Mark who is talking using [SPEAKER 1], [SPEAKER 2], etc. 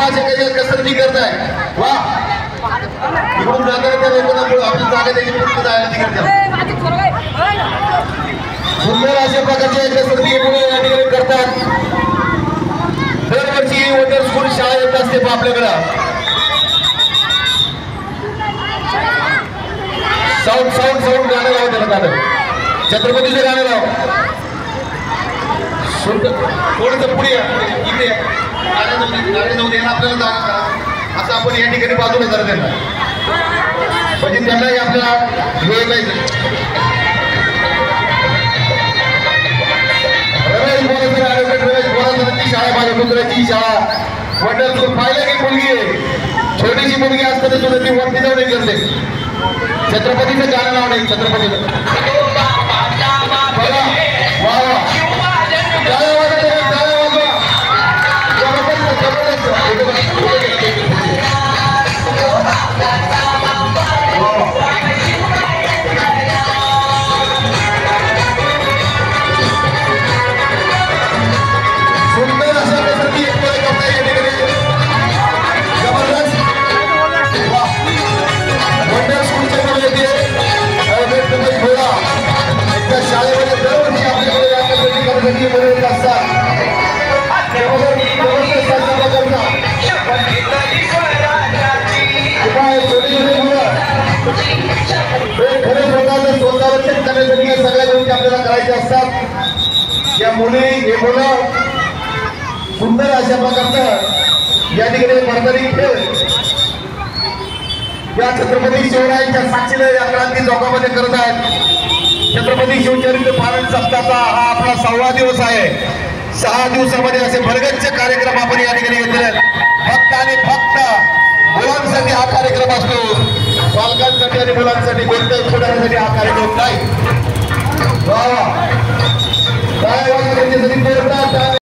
[SPEAKER 1] असे काही कसरती करताय वा इकडून जाताना त्या लोकांना आपली जागा त्याची पूर्ण जायला सुंदर अशा प्रकारचे कसरती या ठिकाणी करतात। दरवर्षी ही वॉटर स्कूल शाळा येत असते आपल्याकडं साऊंड साऊंड साऊंड गाणं लाव त्याला गाणं छत्रपतीचं गाणं लाव थोडस पुढे इकडे गाडी जाऊ दे आपल्याला जागा असं आपण या ठिकाणी बाजूला जरा त्यांना म्हणजे त्यांनाही आपल्याला वेळ नाही रमेश शाळा माझ्या मित्राची शाळा वॉटर स्कूल पाहिलं की मुलगी आहे छोटीशी मुलगी असताना सुद्धा ती वरती जाऊन करते छत्रपतीचं गाणं नाव नाही छत्रपतीचं बघा वा वा सगळ्या गोष्टी आपल्याला करायच्या असतात। या मुली हे मुलं सुंदर अशा प्रकारचं या ठिकाणी स्पर्धानिक खेळ या छत्रपती शिवरायांच्या साक्षीने या क्रांती चौकामध्ये करत आहेत। छत्रपती शिवचरित्र पारायण सप्ताहाचा हा आपला 6वा दिवस आहे। 6 दिवसामध्ये असे भरगच्च कार्यक्रम आपण या ठिकाणी घेतले आहेत। फक्त आणि फक्त मुलांसाठी हा कार्यक्रम असतो, पालकांसाठी आणि मुलांसाठी कोणत्याही पुढाऱ्यासाठी हा कार्यक्रम नाही।